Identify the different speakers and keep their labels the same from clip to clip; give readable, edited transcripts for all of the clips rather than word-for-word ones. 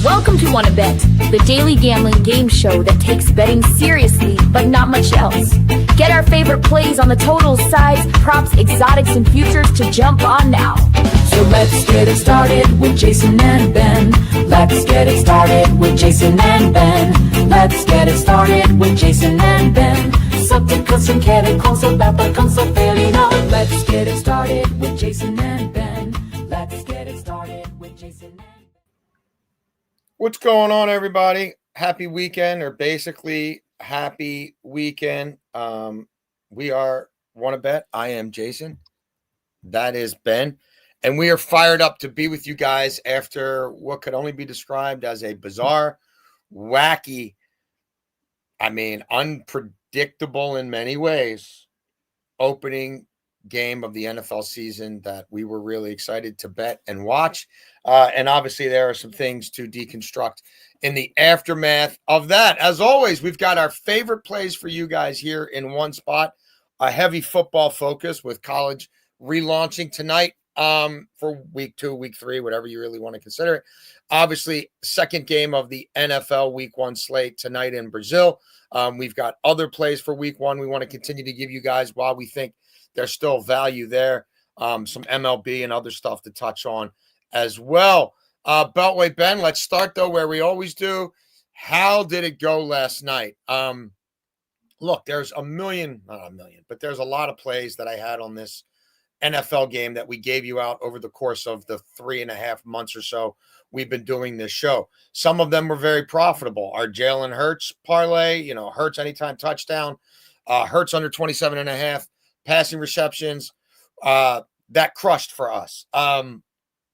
Speaker 1: Welcome to Wanna Bet, the daily gambling game show that takes betting seriously, but not much else. Get our favorite plays on the totals, sides, props, exotics, and futures to jump on now.
Speaker 2: So let's get it started with Jason and Ben. Let's get it started with Jason and Ben. Let's get it started with Jason and Ben. Something custom chemicals about the console fairly known. Let's get it started with Jason and Ben. Let's get it started with Jason and Ben.
Speaker 3: What's going on, everybody? Happy weekend, or basically happy weekend. We are Wanna Bet. I am Jason. That is Ben. And we are fired up to be with you guys after what could only be described as a bizarre, wacky, unpredictable in many ways, opening game of the NFL season that we were really excited to bet and watch. And obviously there are some things to deconstruct in the aftermath of that. As always, we've got our favorite plays for you guys here in one spot, a heavy football focus with college relaunching tonight for week 2, week 3, whatever you really want to consider it. Obviously, second game of the NFL week 1 slate tonight in Brazil. We've got other plays for week 1 we want to continue to give you guys while we think there's still value there. Some MLB and other stuff to touch on as well. Beltway Ben, let's start though where we always do. How did it go last night? Look, there's not a million, but there's a lot of plays that I had on this NFL game that we gave you out over the course of the 3.5 months or so we've been doing this show. Some of them were very profitable. Our Jalen Hurts parlay, Hurts anytime touchdown, Hurts under 27.5 passing receptions, that crushed for us.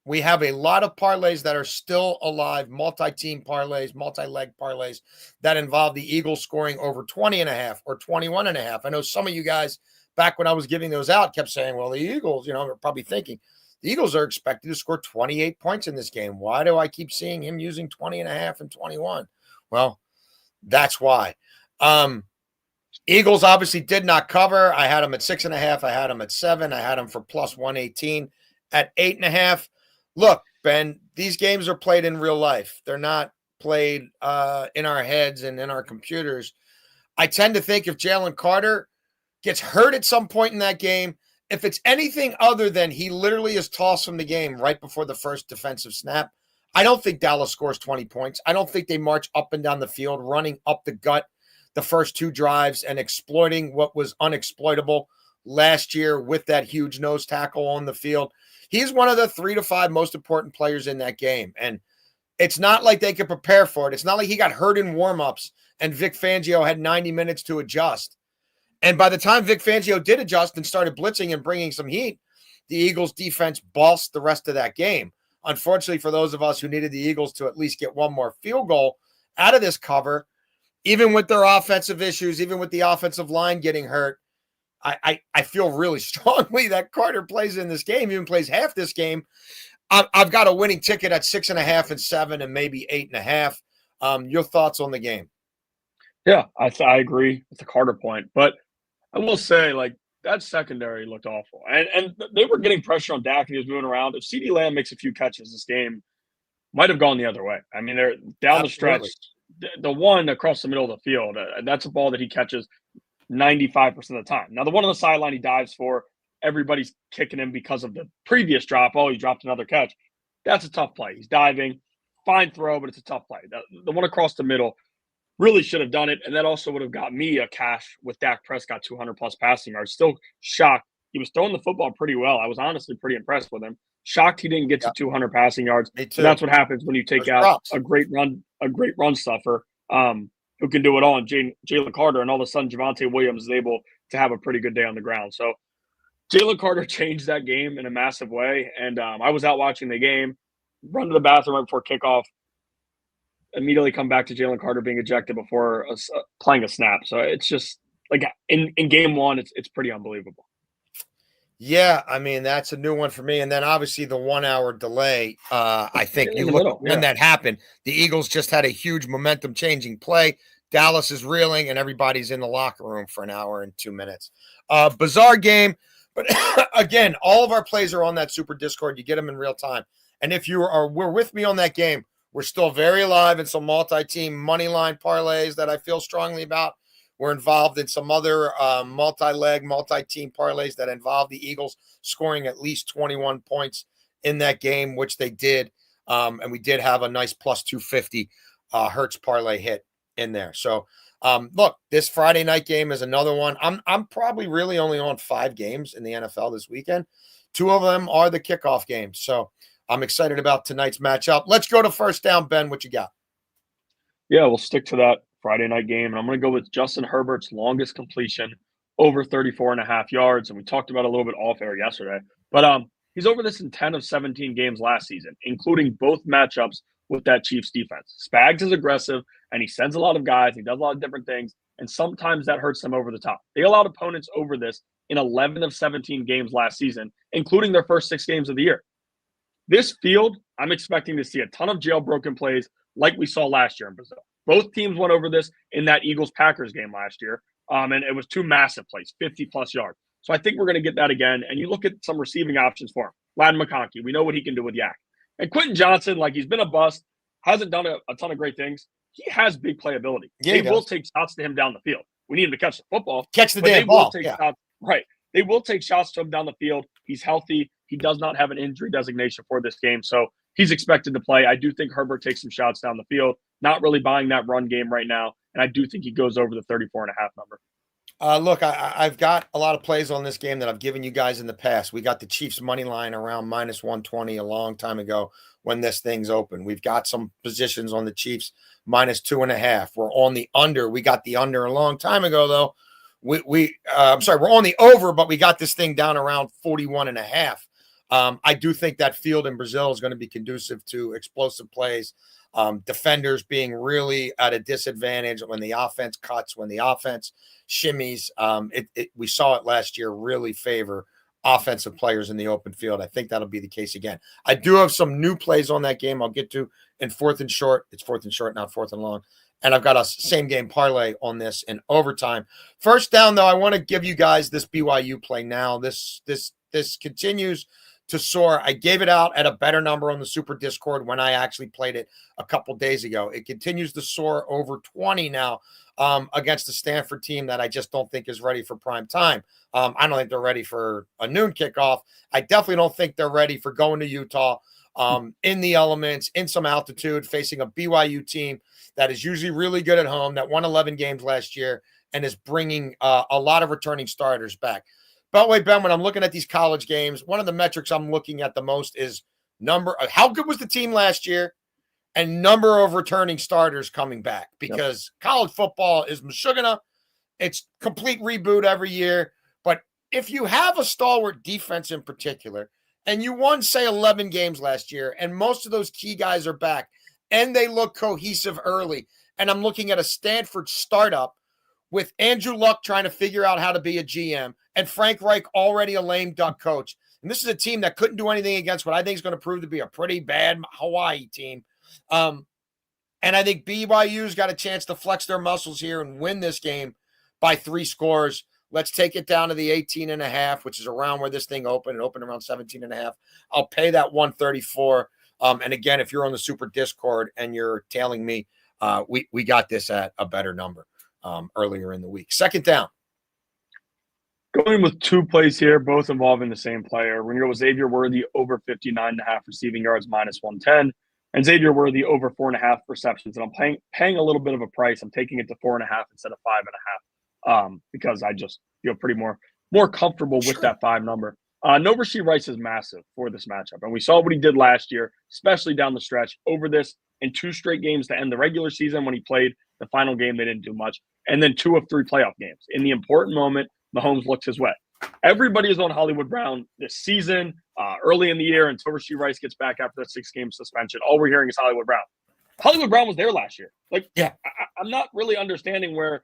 Speaker 3: We have a lot of parlays that are still alive, multi-team parlays, multi-leg parlays that involve the Eagles scoring over 20.5 or 21.5. I know some of you guys, back when I was giving those out, kept saying, well, the Eagles, are probably thinking, the Eagles are expected to score 28 points in this game. Why do I keep seeing him using 20.5 and 21? Well, that's why. Eagles obviously did not cover. I had them at 6.5. I had them at 7. I had them for plus 118 at 8.5. Look, Ben, these games are played in real life. They're not played in our heads and in our computers. I tend to think if Jalen Carter gets hurt at some point in that game, if it's anything other than he literally is tossed from the game right before the first defensive snap, I don't think Dallas scores 20 points. I don't think they march up and down the field, running up the gut the first 2 drives and exploiting what was unexploitable last year with that huge nose tackle on the field. He's one of the 3 to 5 most important players in that game. And it's not like they could prepare for it. It's not like he got hurt in warmups and Vic Fangio had 90 minutes to adjust. And by the time Vic Fangio did adjust and started blitzing and bringing some heat, the Eagles defense bossed the rest of that game. Unfortunately, for those of us who needed the Eagles to at least get one more field goal out of this cover, even with their offensive issues, even with the offensive line getting hurt, I feel really strongly that Carter plays in this game, even plays half this game. I've got a winning ticket at 6.5 and 7 and maybe 8.5. Your thoughts on the game?
Speaker 4: Yeah, I agree with the Carter point, but I will say, that secondary looked awful, and they were getting pressure on Dak and he was moving around. If CeeDee Lamb makes a few catches, this game might have gone the other way. They're down the stretch. The one across the middle of the field, that's a ball that he catches 95% of the time. Now, the one on the sideline he dives for, everybody's kicking him because of the previous drop. Oh, he dropped another catch. That's a tough play. He's diving. Fine throw, but it's a tough play. The one across the middle really should have done it, and that also would have got me a cash with Dak Prescott 200-plus passing yards. Still shocked. He was throwing the football pretty well. I was honestly pretty impressed with him. Shocked he didn't get to 200 passing yards.
Speaker 3: Me too.
Speaker 4: And that's what happens when you take out a great run stuffer who can do it all, and Jalen Carter, and all of a sudden Javonte Williams is able to have a pretty good day on the ground. So Jalen Carter changed that game in a massive way, and I was out watching the game, run to the bathroom right before kickoff, immediately come back to Jalen Carter being ejected before playing a snap. So it's just in game 1, it's pretty unbelievable.
Speaker 3: Yeah, that's a new one for me. And then obviously the 1-hour delay. I think you look at when that happened, the Eagles just had a huge momentum changing play. Dallas is reeling and everybody's in the locker room for an hour and 2 minutes. Bizarre game. But again, all of our plays are on that super Discord. You get them in real time. And if we're with me on that game, We're still very alive in some multi-team money line parlays that I feel strongly about. We're involved in some other multi-leg, multi-team parlays that involve the Eagles scoring at least 21 points in that game, which they did. And we did have a nice plus 250 Hurts parlay hit in there. So, look, this Friday night game is another one. I'm probably really only on 5 games in the NFL this weekend. 2 of them are the kickoff games. So I'm excited about tonight's matchup. Let's go to first down, Ben. What you got?
Speaker 4: Yeah, we'll stick to that Friday night game. And I'm going to go with Justin Herbert's longest completion, over 34.5 yards. And we talked about it a little bit off air yesterday. But he's over this in 10 of 17 games last season, including both matchups with that Chiefs defense. Spags is aggressive, and he sends a lot of guys. He does a lot of different things, and sometimes that hurts them over the top. They allowed opponents over this in 11 of 17 games last season, including their first 6 games of the year. This field, I'm expecting to see a ton of jailbroken plays like we saw last year in Brazil. Both teams went over this in that Eagles-Packers game last year, and it was 2 massive plays, 50-plus yards. So I think we're going to get that again, and you look at some receiving options for him. Ladd McConkey, we know what he can do with Yak. And Quentin Johnson, like, he's been a bust, hasn't done a ton of great things. He has big playability.
Speaker 3: Yeah,
Speaker 4: they will take shots to him down the field. We need him to catch the football.
Speaker 3: Catch the damn ball.
Speaker 4: Shots, right. They will take shots to him down the field. He's healthy. He does not have an injury designation for this game, so he's expected to play. I do think Herbert takes some shots down the field. Not really buying that run game right now, and I do think he goes over the 34.5 number.
Speaker 3: Look, I've got a lot of plays on this game that I've given you guys in the past. We got the Chiefs money line around minus 120 a long time ago when this thing's open. We've got some positions on the Chiefs minus 2.5. We're on the under. We got the under a long time ago, though. I'm sorry, we're on the over, but we got this thing down around 41.5. I do think that field in Brazil is going to be conducive to explosive plays. Defenders being really at a disadvantage when the offense cuts, when the offense shimmies. We saw it last year really favor offensive players in the open field. I think that'll be the case again. I do have some new plays on that game I'll get to in 4th and short. It's 4th and short, not 4th and long. And I've got a same game parlay on this in overtime. First down, though, I want to give you guys this BYU play now. This continues to soar. I gave it out at a better number on the Super Discord when I actually played it a couple days ago. It continues to soar over 20 now against the Stanford team that I just don't think is ready for prime time. I don't think they're ready for a noon kickoff. I definitely don't think they're ready for going to Utah in the elements, in some altitude, facing a BYU team that is usually really good at home, that won 11 games last year and is bringing a lot of returning starters back. By the way, Ben, when I'm looking at these college games, one of the metrics I'm looking at the most is how good was the team last year and number of returning starters coming back, because college football is mashugana. It's complete reboot every year. But if you have a stalwart defense in particular, and you won, say, 11 games last year, and most of those key guys are back, and they look cohesive early, and I'm looking at a Stanford startup with Andrew Luck trying to figure out how to be a GM, and Frank Reich already a lame duck coach. And this is a team that couldn't do anything against what I think is going to prove to be a pretty bad Hawaii team. And I think BYU's got a chance to flex their muscles here and win this game by 3 scores. Let's take it down to the 18.5, which is around where this thing opened. It opened around 17.5. I'll pay that 134. And again, if you're on the Super Discord and you're tailing me, we got this at a better number earlier in the week. Second down.
Speaker 4: Going with 2 plays here, both involving the same player. We're going to go with Xavier Worthy over 59.5 receiving yards, minus 110. And Xavier Worthy over 4.5 receptions. And I'm paying a little bit of a price. I'm taking it to 4.5 instead of 5.5 because I just feel pretty more comfortable with that 5 number. No Rashee Rice is massive for this matchup. And we saw what he did last year, especially down the stretch. Over this in 2 straight games to end the regular season when he played the final game, they didn't do much. And then 2 of 3 playoff games. In the important moment, Mahomes looked his way. Everybody is on Hollywood Brown this season, early in the year, until Rashee Rice gets back after that 6-game suspension. All we're hearing is Hollywood Brown. Hollywood Brown was there last year. I'm not really understanding where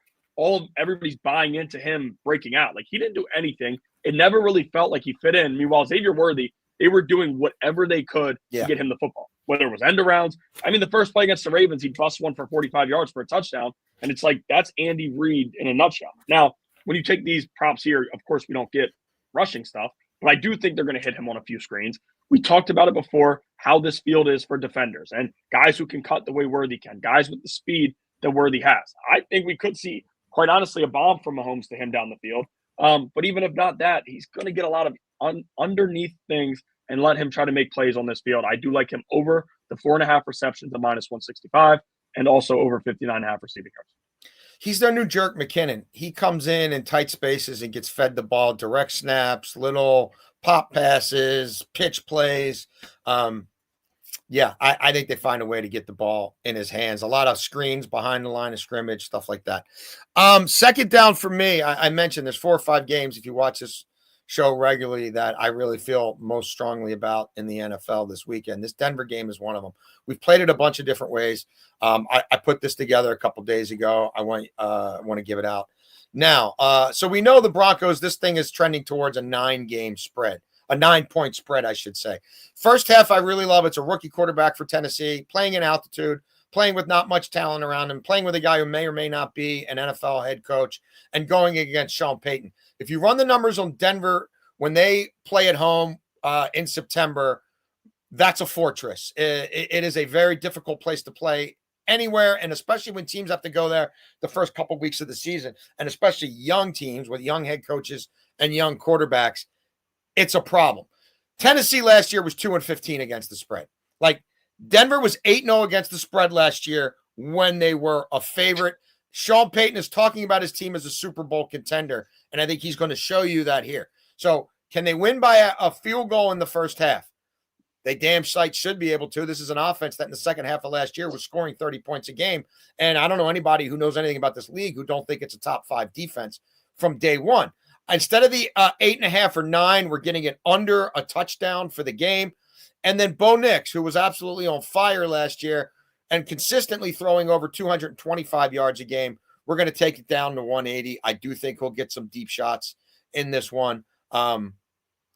Speaker 4: everybody's buying into him breaking out. Like, he didn't do anything. It never really felt like he fit in. Meanwhile, Xavier Worthy, they were doing whatever they could to get him the football, whether it was end arounds. I mean, the first play against the Ravens, he busts one for 45 yards for a touchdown. And it's like, that's Andy Reid in a nutshell. Now, when you take these props here, of course, we don't get rushing stuff, but I do think they're going to hit him on a few screens. we talked about it before, how this field is for defenders and guys who can cut the way Worthy can, guys with the speed that Worthy has. I think we could see, quite honestly, a bomb from Mahomes to him down the field. But even if not that, he's going to get a lot of underneath things and let him try to make plays on this field. I do like him over the 4.5 receptions at -165 and also over 59.5 receiving yards.
Speaker 3: He's their new Jerick McKinnon. He comes in tight spaces and gets fed the ball, direct snaps, little pop passes, pitch plays. Yeah, I think they find a way to get the ball in his hands. A lot of screens behind the line of scrimmage, stuff like that. Second down for me, I mentioned there's 4 or 5 games, if you watch this show regularly, that I really feel most strongly about in the NFL this weekend. This Denver game is one of them. We've played it a bunch of different ways. I put this together a couple days ago. I want to give it out now. So we know the Broncos, this thing is trending towards a 9-game spread. A 9-point spread, I should say. First half, I really love. It's a rookie quarterback for Tennessee, playing in altitude, playing with not much talent around him, playing with a guy who may or may not be an NFL head coach, and going against Sean Payton. If you run the numbers on Denver when they play at home in September, that's a fortress. It is a very difficult place to play anywhere, and especially when teams have to go there the first couple weeks of the season, and especially young teams with young head coaches and young quarterbacks. It's a problem. Tennessee last year was 2-15 against the spread. Like, Denver was 8-0 against the spread last year when they were a favorite. Sean Payton is talking about his team as a Super Bowl contender, and I think he's going to show you that here. So can they win by a field goal in the first half? They damn sight should be able to. This is an offense that in the second half of last year was scoring 30 points a game, and I don't know anybody who knows anything about this league who don't think it's a top 5 defense from day one. Instead of the 8.5 or 9, we're getting it under a touchdown for the game. And then Bo Nix, who was absolutely on fire last year and consistently throwing over 225 yards a game, we're going to take it down to 180. I do think he'll get some deep shots in this one. And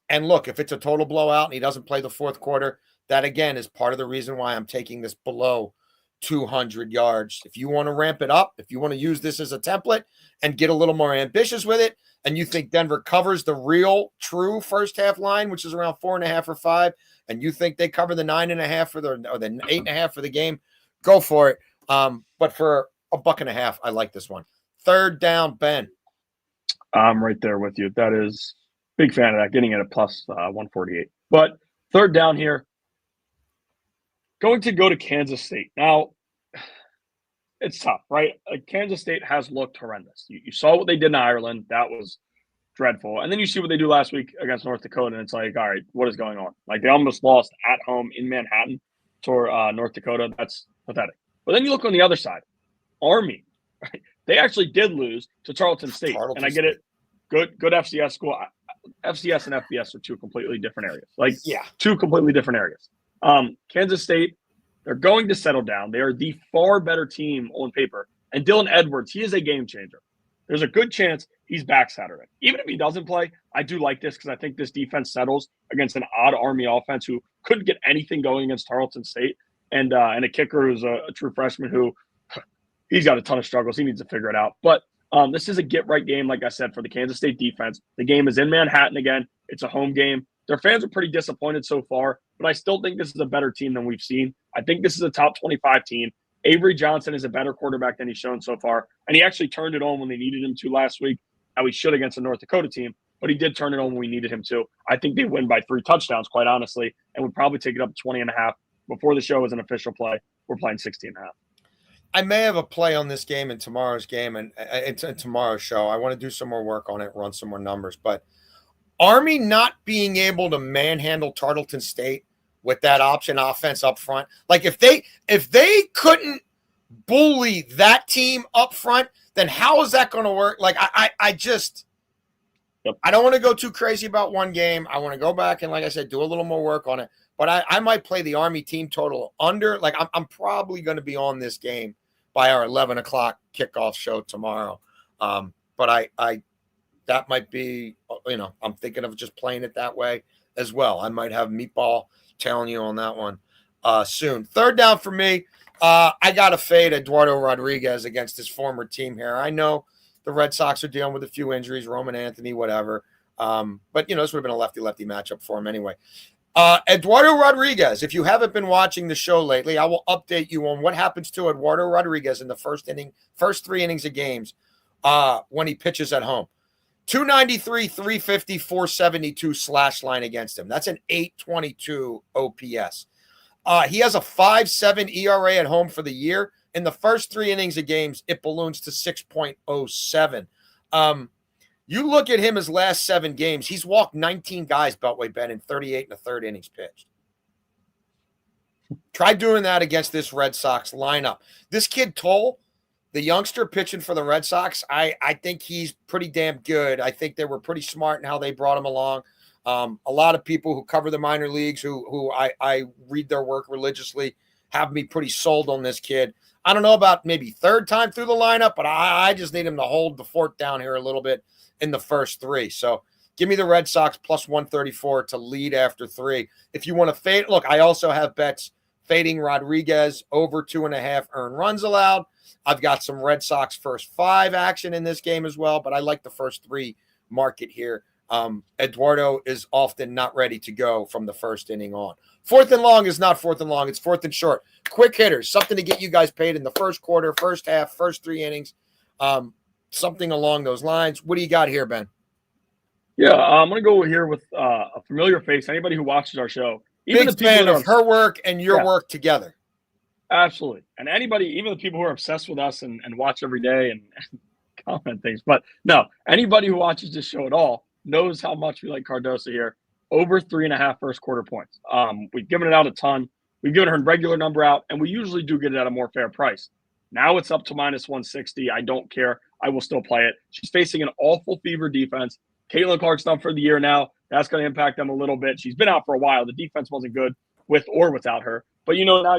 Speaker 3: look, if it's a total blowout and he doesn't play the fourth quarter, that again is part of the reason why I'm taking this below 200 yards. If you want to ramp it up, if you want to use this as a template and get a little more ambitious with it, and you think Denver covers the real true first half line, which is around 4.5 or 5, and you think they cover the 9.5 or the 8.5 for the game, go for it. But for $1.50, I like this one. Third down, Ben.
Speaker 4: I'm right there with you. That is big fan of that, getting it at plus 148. But third down here, going to go to Kansas State. Now, it's tough, right? Kansas State has looked horrendous. You saw what they did in Ireland. That was dreadful. And then you see what they do last week against North Dakota, and it's like, all right, what is going on? Like, they almost lost at home in Manhattan to North Dakota. That's pathetic. But then you look on the other side. Army, right? They actually did lose to Tarleton State. And I get it. Good FCS school. FCS and FBS are 2 completely different areas. Like, yeah, 2 completely different areas. Kansas State, they're going to settle down. They are the far better team on paper. And Dylan Edwards, he is a game changer. There's a good chance he's back Saturday. Even if he doesn't play, I do like this because I think this defense settles against an odd Army offense who couldn't get anything going against Tarleton State. And a kicker who's a true freshman who he's got a ton of struggles. He needs to figure it out. But this is a get-right game, like I said, for the Kansas State defense. The game is in Manhattan again. It's a home game. Their fans are pretty disappointed so far, but I still think this is a better team than we've seen. I think this is a top 25 team. Avery Johnson is a better quarterback than he's shown so far, and he actually turned it on when they needed him to last week. Now, he should against the North Dakota team, but he did turn it on when we needed him to. I think they win by 3 touchdowns, quite honestly, and would probably take it up to 20.5. Before the show is an official play, we're playing 16.5.
Speaker 3: I may have a play on this game in tomorrow's game and in tomorrow's show. I want to do some more work on it, run some more numbers, but Army not being able to manhandle Tarleton State with that option offense up front. Like, if they couldn't bully that team up front, then how is that going to work? Like, I just I don't want to go too crazy about one game. I want to go back and, like I said, do a little more work on it. But I might play the Army team total under. Like, I'm probably going to be on this game by our 11 o'clock kickoff show tomorrow. But I that might be, I'm thinking of just playing it that way as well. I might have Meatball telling you on that one soon. Third down for me. I got to fade Eduardo Rodriguez against his former team here. I know the Red Sox are dealing with a few injuries, Roman Anthony, whatever. But, this would have been a lefty-lefty matchup for him anyway. Eduardo Rodriguez, if you haven't been watching the show lately, I will update you on what happens to Eduardo Rodriguez in the first 3 innings of games when he pitches at home. 293, 350, 472 slash line against him. That's an 822 OPS. He has a 5.7 ERA at home for the year. In the first 3 innings of games, it balloons to 6.07. You look at him his last 7 games, he's walked 19 guys, Beltway Ben, in 38 1/3 innings pitched. Try doing that against this Red Sox lineup. This kid Toll, the youngster pitching for the Red Sox, I think he's pretty damn good. I think they were pretty smart in how they brought him along. A lot of people who cover the minor leagues, who I read their work religiously, have me pretty sold on this kid. I don't know about maybe third time through the lineup, but I just need him to hold the fort down here a little bit in the first 3. So give me the Red Sox plus 134 to lead after 3. If you want to fade, look, I also have bets fading Rodriguez over 2.5 earned runs allowed. I've got some Red Sox first 5 action in this game as well, but I like the first 3 market here. Eduardo is often not ready to go from the first inning on. 4th and long is not 4th and long. It's 4th and short. Quick hitters, something to get you guys paid in the first quarter, first half, first 3 innings, something along those lines. What do you got here, Ben?
Speaker 4: Yeah, I'm going to go here with a familiar face. Anybody who watches our show.
Speaker 3: Even big fan of her work and your work together.
Speaker 4: Absolutely. And anybody, even the people who are obsessed with us and watch every day and comment things. But no, anybody who watches this show at all knows how much we like Cardoso here. Over 3.5 first quarter points. We've given it out a ton. We've given her a regular number out, and we usually do get it at a more fair price. Now it's up to minus 160. I don't care. I will still play it. She's facing an awful Fever defense. Caitlin Clark's done for the year now. That's going to impact them a little bit. She's been out for a while. The defense wasn't good with or without her. But, now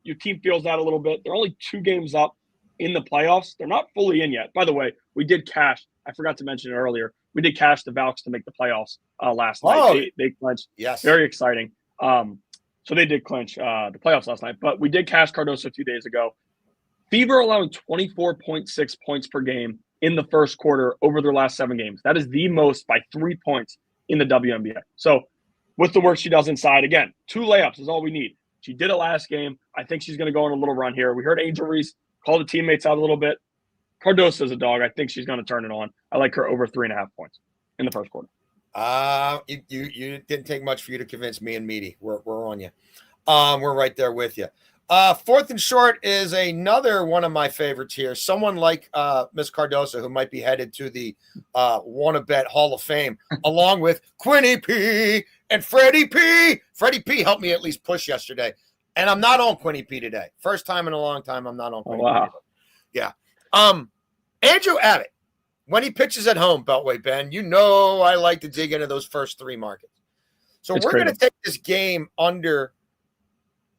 Speaker 4: your team feels that a little bit. They're only 2 games up in the playoffs. They're not fully in yet. By the way, we did cash. I forgot to mention it earlier. We did cash the Valks to make the playoffs last night. They clinched.
Speaker 3: Yes.
Speaker 4: Very exciting. So they did clinch the playoffs last night. But we did cash Cardoso a few days ago. Fever allowing 24.6 points per game in the first quarter over their last 7 games. That is the most by 3 points in the WNBA. So with the work she does inside, again, 2 layups is all we need. She did it last game. I think she's going to go on a little run here. We heard Angel Reese call the teammates out a little bit. Cardoso's a dog. I think she's going to turn it on. I like her over 3.5 points in the first quarter.
Speaker 3: You didn't take much for you to convince me and Meaty. We're on you. We're right there with you. 4th and short is another one of my favorites here. Someone like Miss Cardoso, who might be headed to the Wanna Bet Hall of Fame, along with Quinny P and Freddie P. Freddie P helped me at least push yesterday. And I'm not on Quinny P today. First time in a long time I'm not on Quinny P. Today. Yeah. Andrew Abbott, when he pitches at home, Beltway Ben, I like to dig into those first 3 markets. So we're going to take this game under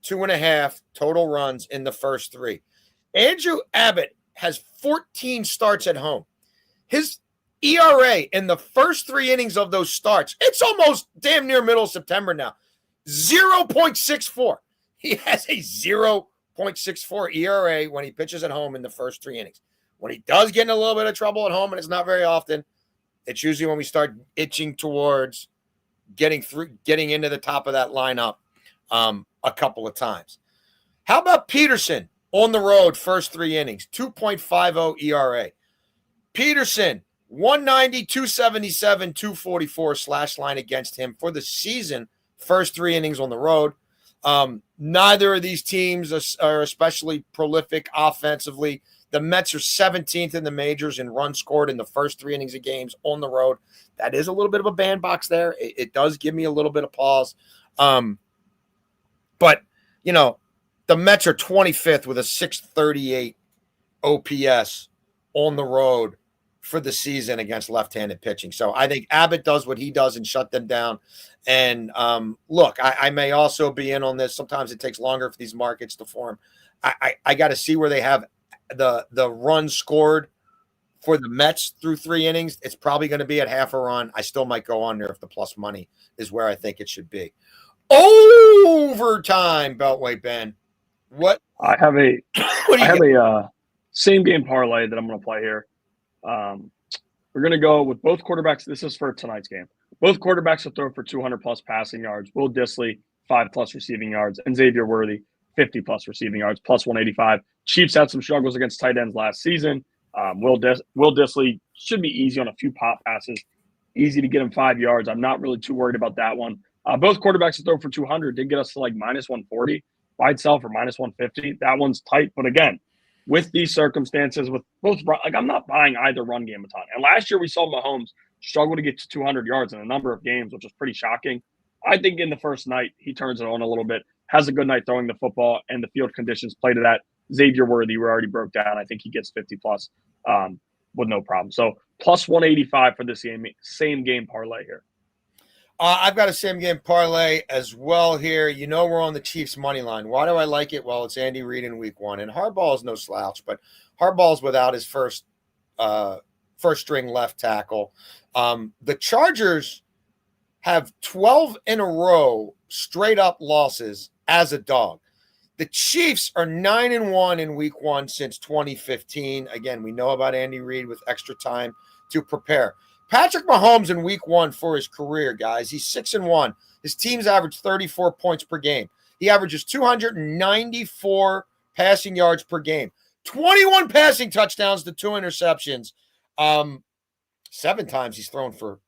Speaker 3: 2.5 total runs in the first 3. Andrew Abbott has 14 starts at home. His ERA in the first 3 innings of those starts, it's almost damn near middle of September now, 0.64. He has a 0.64 ERA when he pitches at home in the first 3 innings. When he does get in a little bit of trouble at home, and it's not very often, it's usually when we start itching towards getting into the top of that lineup a couple of times. How about Peterson on the road first 3 innings, 2.50 ERA. Peterson, 190, 277, 244 slash line against him for the season, first 3 innings on the road. Neither of these teams are especially prolific offensively. The Mets are 17th in the majors in runs scored in the first 3 innings of games on the road. That is a little bit of a bandbox there. It does give me a little bit of pause. But, the Mets are 25th with a 638 OPS on the road for the season against left-handed pitching. So I think Abbott does what he does and shut them down. And look, I may also be in on this. Sometimes it takes longer for these markets to form. I got to see where they have the run scored for the Mets through 3 innings. It's probably going to be at half a run. I still might go on there if the plus money is where I think it should be. Overtime, Beltway Ben. What?
Speaker 4: I have a same game parlay that I'm going to play here. We're going to go with both quarterbacks. This is for tonight's game. Both quarterbacks will throw for 200-plus passing yards. Will Dissly, 5-plus receiving yards, and Xavier Worthy, 50-plus receiving yards, plus 185. Chiefs had some struggles against tight ends last season. Will Dissly should be easy on a few pop passes. Easy to get him 5 yards. I'm not really too worried about that one. Both quarterbacks that throw for 200 did get us to like minus 140 by itself or minus 150. That one's tight. But again, with these circumstances, with both, like I'm not buying either run game a ton. And last year we saw Mahomes struggle to get to 200 yards in a number of games, which was pretty shocking. I think in the first night, he turns it on a little bit, has a good night throwing the football, and the field conditions play to that. Xavier Worthy, we already broke down. I think he gets 50-plus with no problem. So plus 185 for this game, same game parlay here.
Speaker 3: I've got a same game parlay as well here. You know we're on the Chiefs money line. Why do I like it? Well, it's Andy Reid in week 1. And Harbaugh is no slouch, but Harbaugh's without his first string left tackle. The Chargers have 12 in a row straight up losses as a dog. The Chiefs are 9-1 in week 1 since 2015. Again, we know about Andy Reid with extra time to prepare. Patrick Mahomes in week 1 for his career, guys. He's 6-1. His team's averaged 34 points per game. He averages 294 passing yards per game. 21 passing touchdowns to 2 interceptions. 7 times he's thrown for,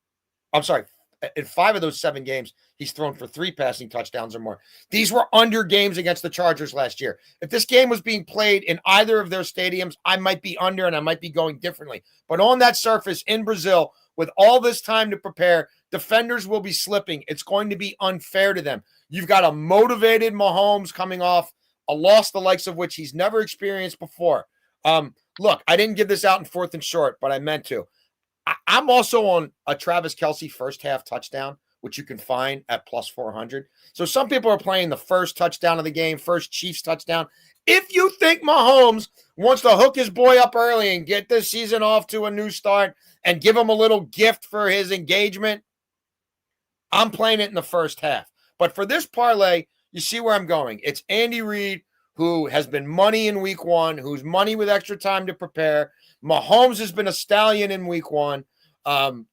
Speaker 3: in 5 of those 7 games, he's thrown for 3 passing touchdowns or more. These were under games against the Chargers last year. If this game was being played in either of their stadiums, I might be under and I might be going differently. But on that surface in Brazil, with all this time to prepare, defenders will be slipping. It's going to be unfair to them. You've got a motivated Mahomes coming off a loss the likes of which he's never experienced before. Look, I didn't give this out in 4th and short, but I meant to. I'm also on a Travis Kelce first half touchdown, which you can find at plus 400. So some people are playing the first touchdown of the game, first Chiefs touchdown. If you think Mahomes wants to hook his boy up early and get this season off to a new start and give him a little gift for his engagement, I'm playing it in the first half. But for this parlay, you see where I'm going. It's Andy Reid, who has been money in week 1, who's money with extra time to prepare. Mahomes has been a stallion in week 1. And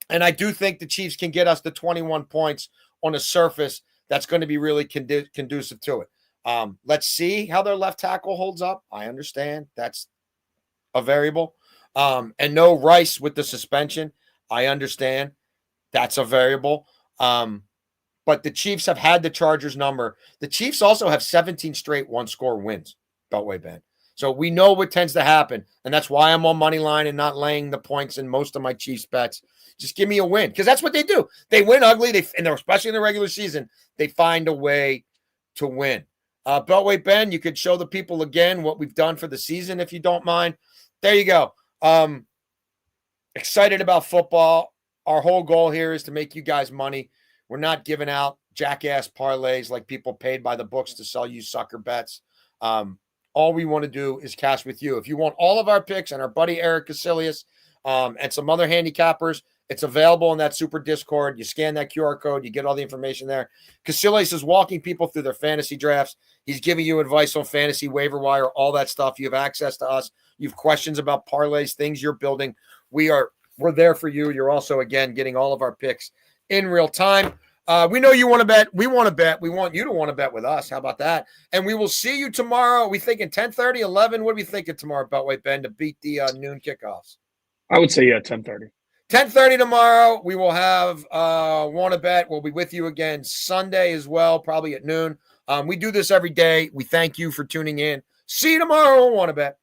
Speaker 3: I do think the Chiefs can get us to 21 points on a surface that's going to be really conducive to it. Let's see how their left tackle holds up. I understand that's a variable. And no Rice with the suspension. I understand that's a variable. But the Chiefs have had the Chargers number. The Chiefs also have 17 straight one-score wins, Beltway Ben. So we know what tends to happen, and that's why I'm on money line and not laying the points in most of my Chiefs bets. Just give me a win, because that's what they do. They win ugly, and especially in the regular season, they find a way to win. Beltway Ben, you could show the people again what we've done for the season, if you don't mind. There you go. Excited about football. Our whole goal here is to make you guys money. We're not giving out jackass parlays like people paid by the books to sell you sucker bets. All we want to do is cash with you. If you want all of our picks and our buddy Eric Casillas and some other handicappers, it's available in that super Discord. You scan that QR code, you get all the information there. Casillas is walking people through their fantasy drafts. He's giving you advice on fantasy waiver wire, all that stuff. You have access to us. You have questions about parlays, things you're building. We're there for you. You're also, again, getting all of our picks in real time. We know you want to bet. We want to bet. We want you to want to bet with us. How about that? And we will see you tomorrow. We thinking 10:30, 11? What are we thinking tomorrow, Beltway Ben, to beat the noon kickoffs?
Speaker 4: I would say, 10:30.
Speaker 3: 10:30 tomorrow. We will have Want to Bet. We'll be with you again Sunday as well, probably at noon. We do this every day. We thank you for tuning in. See you tomorrow on Want to Bet.